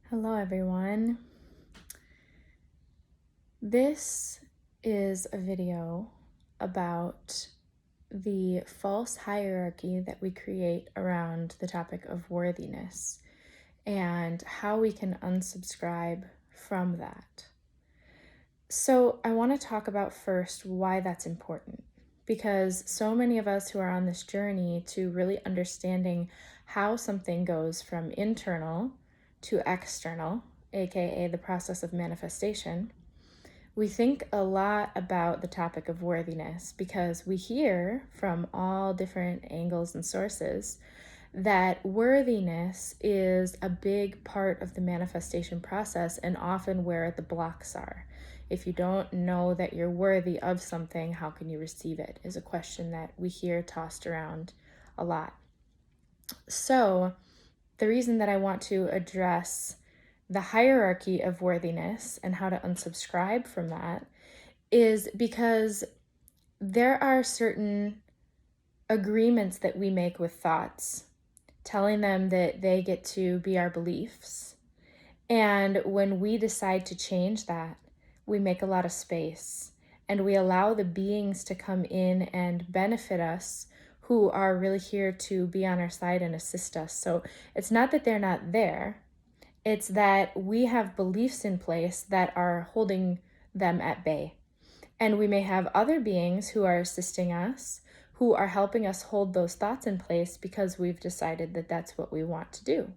Hello, everyone. This is a video about the false hierarchy that we create around the topic of worthiness and how we can unsubscribe from that. So, I want to talk about first why that's important, because so many of us who are on this journey to really understanding how something goes from internal to external, aka the process of manifestation, we think a lot about the topic of worthiness because we hear from all different angles and sources that worthiness is a big part of the manifestation process and often where the blocks are. If you don't know that you're worthy of something, how can you receive it? Is a question that we hear tossed around a lot. So, the reason that I want to address the hierarchy of worthiness and how to unsubscribe from that is because there are certain agreements that we make with thoughts, telling them that they get to be our beliefs. And when we decide to change that, we make a lot of space and we allow the beings to come in and benefit us who are really here to be on our side and assist us. So it's not that they're not there, it's that we have beliefs in place that are holding them at bay. And we may have other beings who are assisting us, who are helping us hold those thoughts in place because we've decided that that's what we want to do.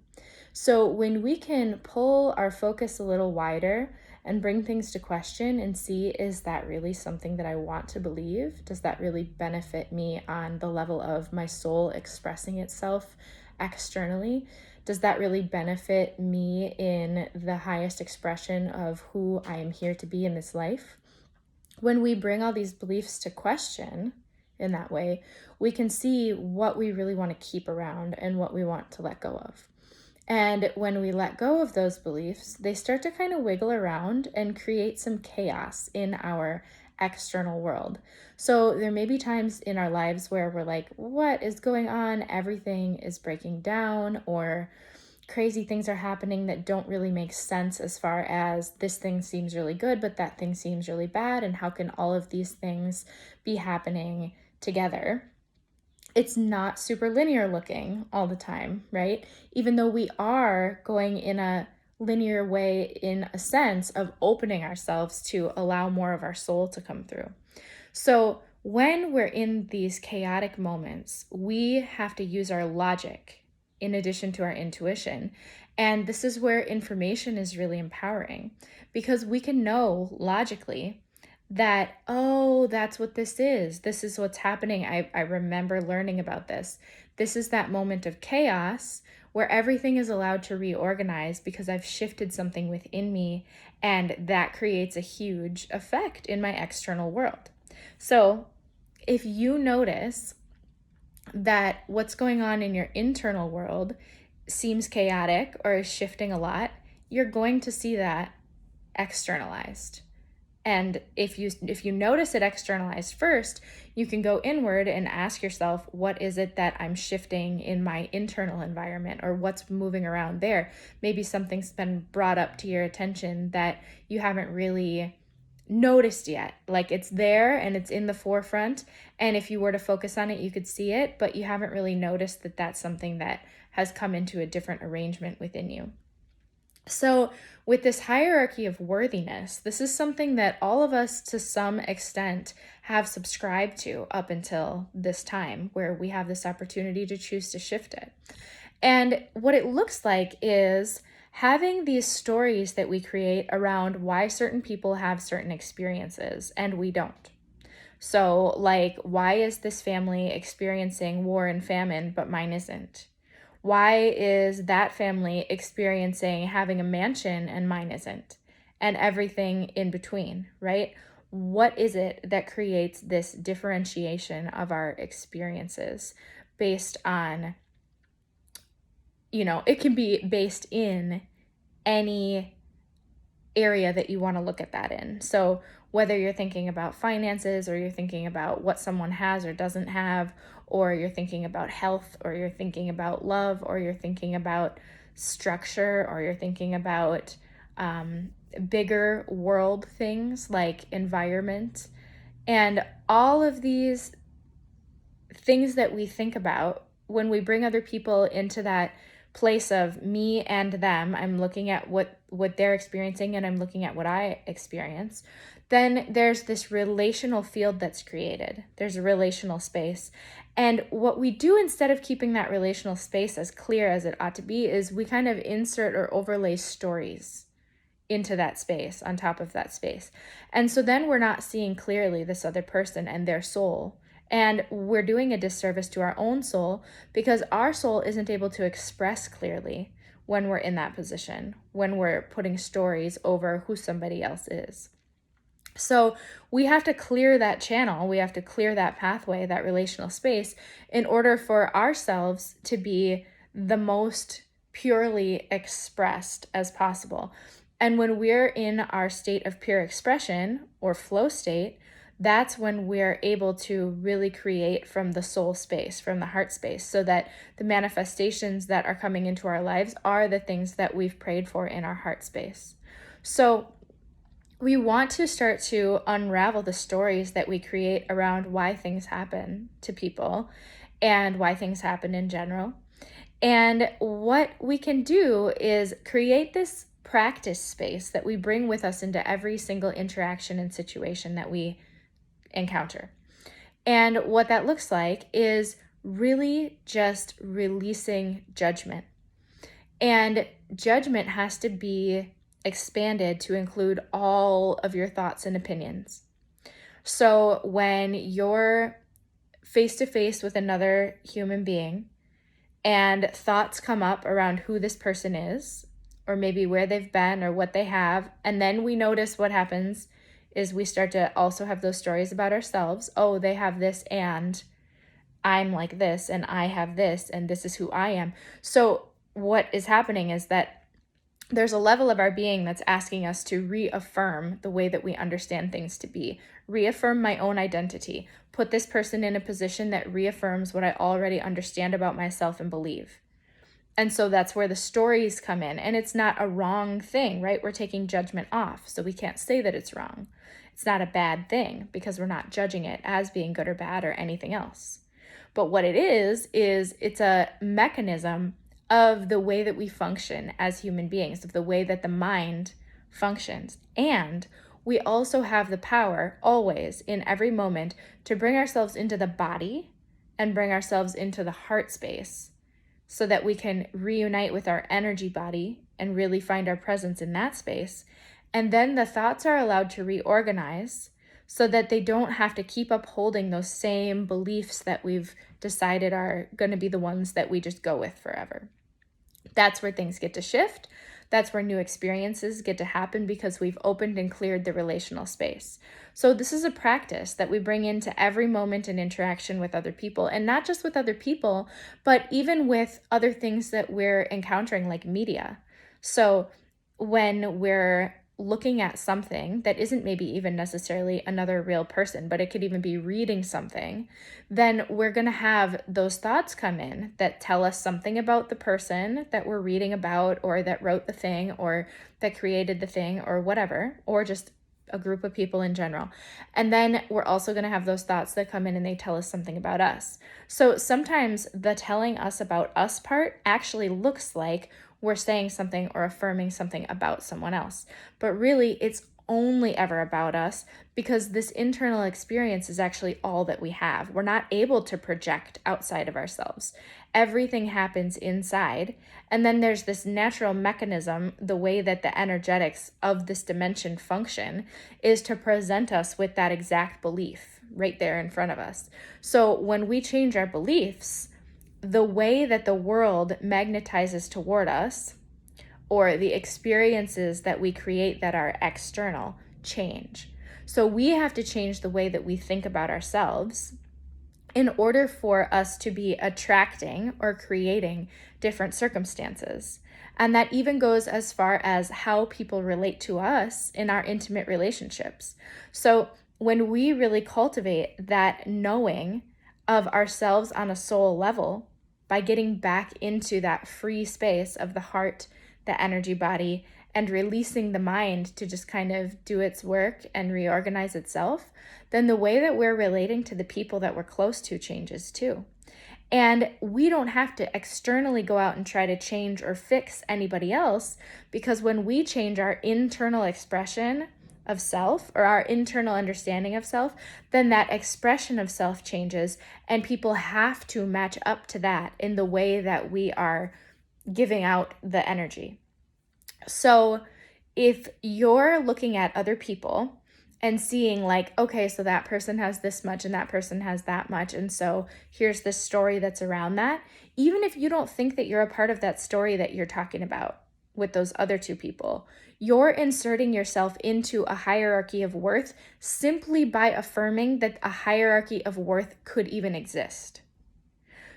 So when we can pull our focus a little wider and bring things to question and see, is that really something that I want to believe? Does that really benefit me on the level of my soul expressing itself externally? Does that really benefit me in the highest expression of who I am here to be in this life? When we bring all these beliefs to question in that way, we can see what we really want to keep around and what we want to let go of. And when we let go of those beliefs, they start to kind of wiggle around and create some chaos in our external world. So there may be times in our lives where we're like, what is going on? Everything is breaking down, or crazy things are happening that don't really make sense as far as this thing seems really good, but that thing seems really bad. And how can all of these things be happening together? It's not super linear looking all the time, right? Even though we are going in a linear way in a sense of opening ourselves to allow more of our soul to come through. So when we're in these chaotic moments, we have to use our logic in addition to our intuition. And this is where information is really empowering, because we can know logically that, oh, that's what this is. This is what's happening. I remember learning about this. This is that moment of chaos where everything is allowed to reorganize because I've shifted something within me, and that creates a huge effect in my external world. So if you notice that what's going on in your internal world seems chaotic or is shifting a lot, you're going to see that externalized. And if you notice it externalized first, you can go inward and ask yourself, what is it that I'm shifting in my internal environment, or what's moving around there? Maybe something's been brought up to your attention that you haven't really noticed yet. Like, it's there and it's in the forefront, and if you were to focus on it, you could see it, but you haven't really noticed that that's something that has come into a different arrangement within you. So with this hierarchy of worthiness, this is something that all of us to some extent have subscribed to up until this time, where we have this opportunity to choose to shift it. And what it looks like is having these stories that we create around why certain people have certain experiences and we don't. So, like, why is this family experiencing war and famine, but mine isn't? Why is that family experiencing having a mansion and mine isn't? And everything in between, right? What is it that creates this differentiation of our experiences based on, it can be based in any area that you want to look at that in. So whether you're thinking about finances, or you're thinking about what someone has or doesn't have, or you're thinking about health, or you're thinking about love, or you're thinking about structure, or you're thinking about bigger world things like environment. And all of these things that we think about, when we bring other people into that place of me and them, I'm looking at what they're experiencing and I'm looking at what I experience, then there's this relational field that's created. There's a relational space. And what we do, instead of keeping that relational space as clear as it ought to be, is we kind of insert or overlay stories into that space, on top of that space. And so then we're not seeing clearly this other person and their soul. And we're doing a disservice to our own soul, because our soul isn't able to express clearly when we're in that position, when we're putting stories over who somebody else is. So we have to clear that channel, we have to clear that pathway, that relational space, in order for ourselves to be the most purely expressed as possible. And when we're in our state of pure expression or flow state, that's when we're able to really create from the soul space, from the heart space, so that the manifestations that are coming into our lives are the things that we've prayed for in our heart space. So we want to start to unravel the stories that we create around why things happen to people and why things happen in general. And what we can do is create this practice space that we bring with us into every single interaction and situation that we encounter. And what that looks like is really just releasing judgment. And judgment has to be expanded to include all of your thoughts and opinions. So when you're face to face with another human being and thoughts come up around who this person is, or maybe where they've been or what they have, and then we notice what happens is we start to also have those stories about ourselves. Oh, they have this, and I'm like this, and I have this, and this is who I am. So what is happening is that there's a level of our being that's asking us to reaffirm the way that we understand things to be, reaffirm my own identity, put this person in a position that reaffirms what I already understand about myself and believe. And so that's where the stories come in. And it's not a wrong thing, right? We're taking judgment off, so we can't say that it's wrong. It's not a bad thing because we're not judging it as being good or bad or anything else. But what it is it's a mechanism of the way that we function as human beings, of the way that the mind functions. And we also have the power, always, in every moment, to bring ourselves into the body and bring ourselves into the heart space so that we can reunite with our energy body and really find our presence in that space. And then the thoughts are allowed to reorganize so that they don't have to keep upholding those same beliefs that we've decided are going to be the ones that we just go with forever. That's where things get to shift. That's where new experiences get to happen because we've opened and cleared the relational space. So this is a practice that we bring into every moment and interaction with other people, and not just with other people, but even with other things that we're encountering, like media. So when we're looking at something that isn't maybe even necessarily another real person, but it could even be reading something, then we're going to have those thoughts come in that tell us something about the person that we're reading about, or that wrote the thing, or that created the thing, or whatever, or just a group of people in general. And then we're also going to have those thoughts that come in and they tell us something about us. So sometimes the telling us about us part actually looks like we're saying something or affirming something about someone else. But really, it's only ever about us, because this internal experience is actually all that we have. We're not able to project outside of ourselves. Everything happens inside. And then there's this natural mechanism, the way that the energetics of this dimension function is to present us with that exact belief right there in front of us. So when we change our beliefs, the way that the world magnetizes toward us, or the experiences that we create that are external, change. So we have to change the way that we think about ourselves in order for us to be attracting or creating different circumstances. And that even goes as far as how people relate to us in our intimate relationships. So when we really cultivate that knowing of ourselves on a soul level, by getting back into that free space of the heart, the energy body, and releasing the mind to just kind of do its work and reorganize itself, then the way that we're relating to the people that we're close to changes too. And we don't have to externally go out and try to change or fix anybody else, because when we change our internal expression of self, or our internal understanding of self, then that expression of self changes, and people have to match up to that in the way that we are giving out the energy. So if you're looking at other people and seeing like, okay, so that person has this much and that person has that much, and so here's this story that's around that, even if you don't think that you're a part of that story that you're talking about with those other two people, you're inserting yourself into a hierarchy of worth simply by affirming that a hierarchy of worth could even exist.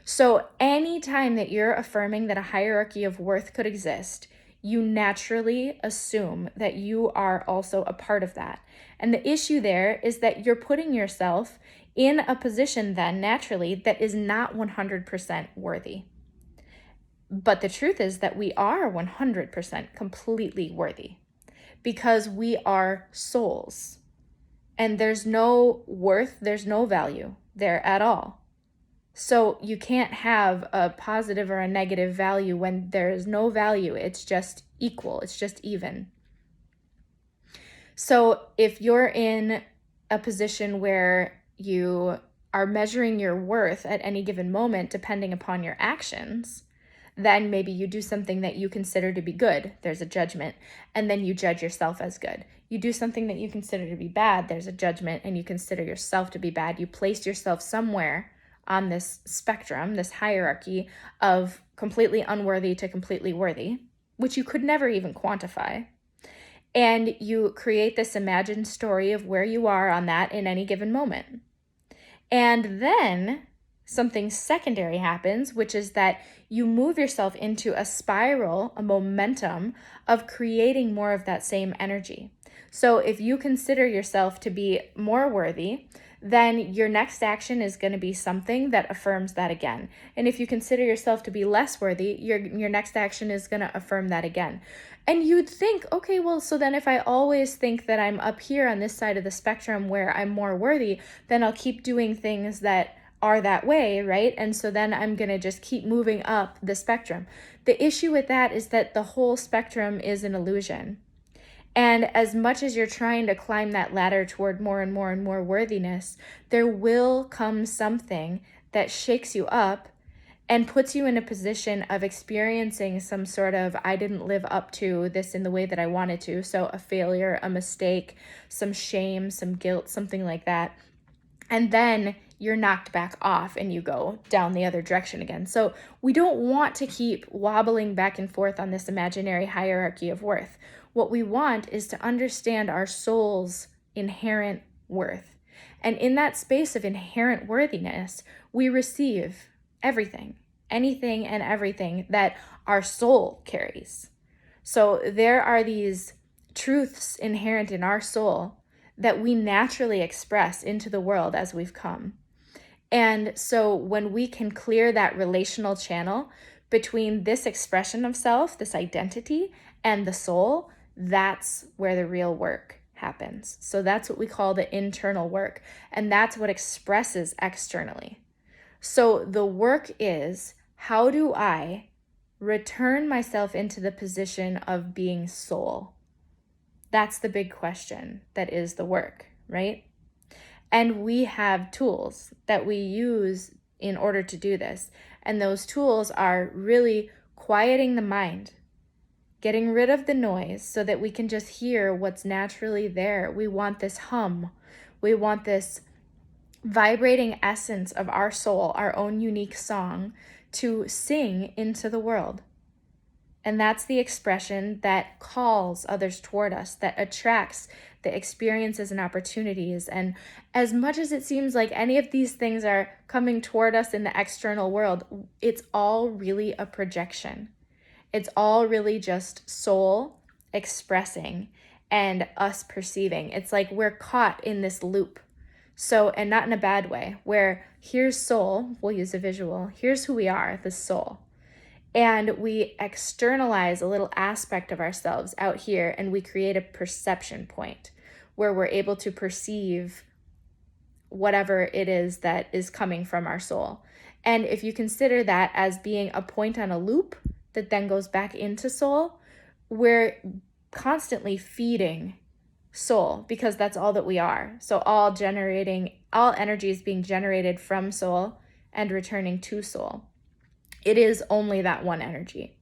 So anytime that you're affirming that a hierarchy of worth could exist, you naturally assume that you are also a part of that. And the issue there is that you're putting yourself in a position then naturally that is not 100% worthy. But the truth is that we are 100% completely worthy, because we are souls. And there's no worth, there's no value there at all. So you can't have a positive or a negative value when there is no value. It's just equal. It's just even. So if you're in a position where you are measuring your worth at any given moment, depending upon your actions, then maybe you do something that you consider to be good. There's a judgment, and then you judge yourself as good. You do something that you consider to be bad. There's a judgment, and you consider yourself to be bad. You place yourself somewhere on this spectrum, this hierarchy of completely unworthy to completely worthy, which you could never even quantify. And you create this imagined story of where you are on that in any given moment. And then something secondary happens, which is that you move yourself into a spiral, a momentum of creating more of that same energy. So if you consider yourself to be more worthy, then your next action is going to be something that affirms that again. And if you consider yourself to be less worthy, your next action is going to affirm that again. And you'd think, okay, well, so then if I always think that I'm up here on this side of the spectrum where I'm more worthy, then I'll keep doing things that are that way, right? And so then I'm going to just keep moving up the spectrum. The issue with that is that the whole spectrum is an illusion. And as much as you're trying to climb that ladder toward more and more and more worthiness, there will come something that shakes you up and puts you in a position of experiencing some sort of, I didn't live up to this in the way that I wanted to. So a failure, a mistake, some shame, some guilt, something like that. And then you're knocked back off and you go down the other direction again. So we don't want to keep wobbling back and forth on this imaginary hierarchy of worth. What we want is to understand our soul's inherent worth. And in that space of inherent worthiness, we receive everything, anything and everything that our soul carries. So there are these truths inherent in our soul that we naturally express into the world as we've come. And so when we can clear that relational channel between this expression of self, this identity, and the soul, that's where the real work happens. So that's what we call the internal work, and that's what expresses externally. So the work is, how do I return myself into the position of being soul? That's the big question that is the work, right? And we have tools that we use in order to do this. And those tools are really quieting the mind, getting rid of the noise so that we can just hear what's naturally there. We want this hum. We want this vibrating essence of our soul, our own unique song, to sing into the world. And that's the expression that calls others toward us, that attracts the experiences and opportunities. And as much as it seems like any of these things are coming toward us in the external world, it's all really a projection. It's all really just soul expressing and us perceiving. It's like we're caught in this loop. So, and not in a bad way, where here's soul, we'll use a visual, here's who we are, the soul. And we externalize a little aspect of ourselves out here, and we create a perception point where we're able to perceive whatever it is that is coming from our soul. And if you consider that as being a point on a loop that then goes back into soul, we're constantly feeding soul because that's all that we are. So all energy is being generated from soul and returning to soul. It is only that one energy.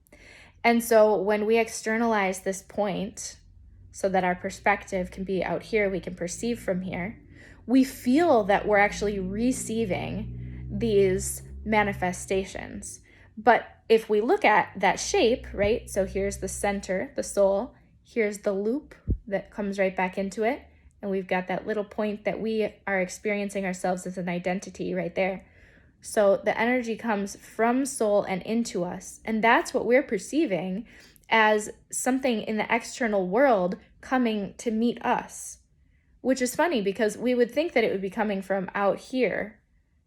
And so when we externalize this point so that our perspective can be out here, we can perceive from here, we feel that we're actually receiving these manifestations. But if we look at that shape, right? So here's the center, the soul, here's the loop that comes right back into it. And we've got that little point that we are experiencing ourselves as an identity right there. So the energy comes from soul and into us. And that's what we're perceiving as something in the external world coming to meet us, which is funny because we would think that it would be coming from out here,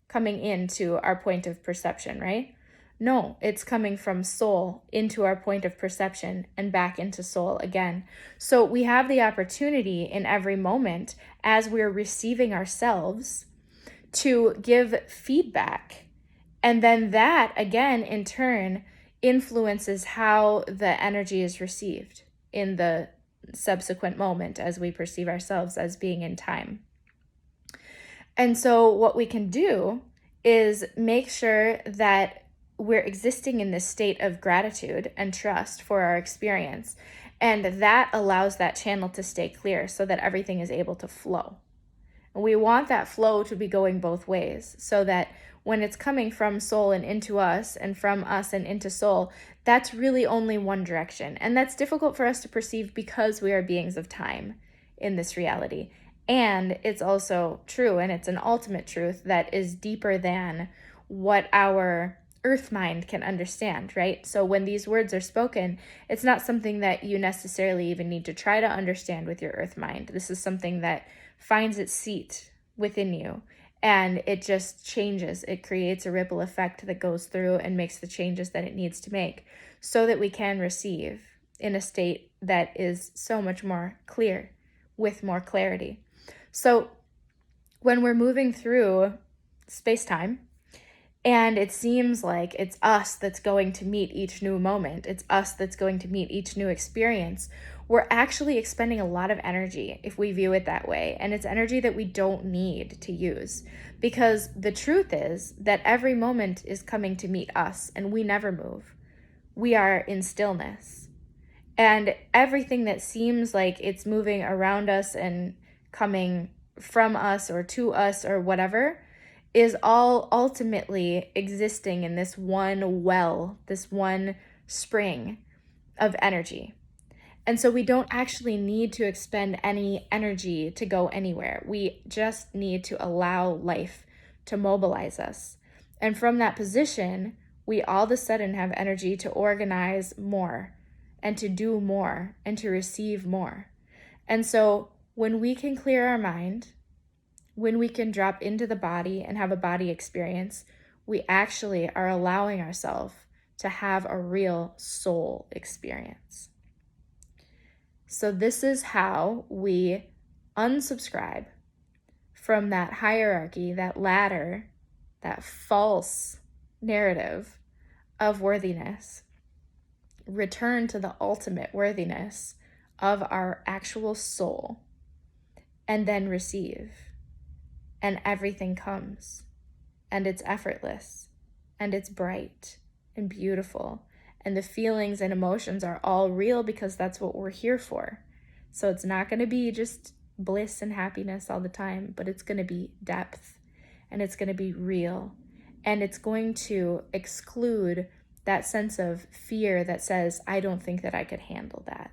coming into our point of perception, right? No, it's coming from soul into our point of perception and back into soul again. So we have the opportunity in every moment as we're receiving ourselves to give feedback. And then that, again, in turn, influences how the energy is received in the subsequent moment as we perceive ourselves as being in time. And so what we can do is make sure that we're existing in this state of gratitude and trust for our experience. And that allows that channel to stay clear so that everything is able to flow. And we want that flow to be going both ways so that when it's coming from soul and into us and from us and into soul, that's really only one direction. And that's difficult for us to perceive because we are beings of time in this reality. And it's also true, and it's an ultimate truth that is deeper than what our earth mind can understand, right? So when these words are spoken, it's not something that you necessarily even need to try to understand with your earth mind. This is something that finds its seat within you, and it just changes. It creates a ripple effect that goes through and makes the changes that it needs to make so that we can receive in a state that is so much more clear, with more clarity. So when we're moving through space-time, and it seems like it's us that's going to meet each new moment, it's us that's going to meet each new experience, we're actually expending a lot of energy if we view it that way. And it's energy that we don't need to use, because the truth is that every moment is coming to meet us and we never move. We are in stillness. And everything that seems like it's moving around us and coming from us or to us or whatever is all ultimately existing in this one well, this one spring of energy. And so we don't actually need to expend any energy to go anywhere. We just need to allow life to mobilize us. And from that position, we all of a sudden have energy to organize more and to do more and to receive more. And so when we can clear our mind, when we can drop into the body and have a body experience, we actually are allowing ourselves to have a real soul experience. So this is how we unsubscribe from that hierarchy, that ladder, that false narrative of worthiness, return to the ultimate worthiness of our actual soul, and then receive. And everything comes, and it's effortless, and it's bright and beautiful, and the feelings and emotions are all real because that's what we're here for. So it's not going to be just bliss and happiness all the time, but it's going to be depth, and it's going to be real, and it's going to exclude that sense of fear that says, I don't think that I could handle that.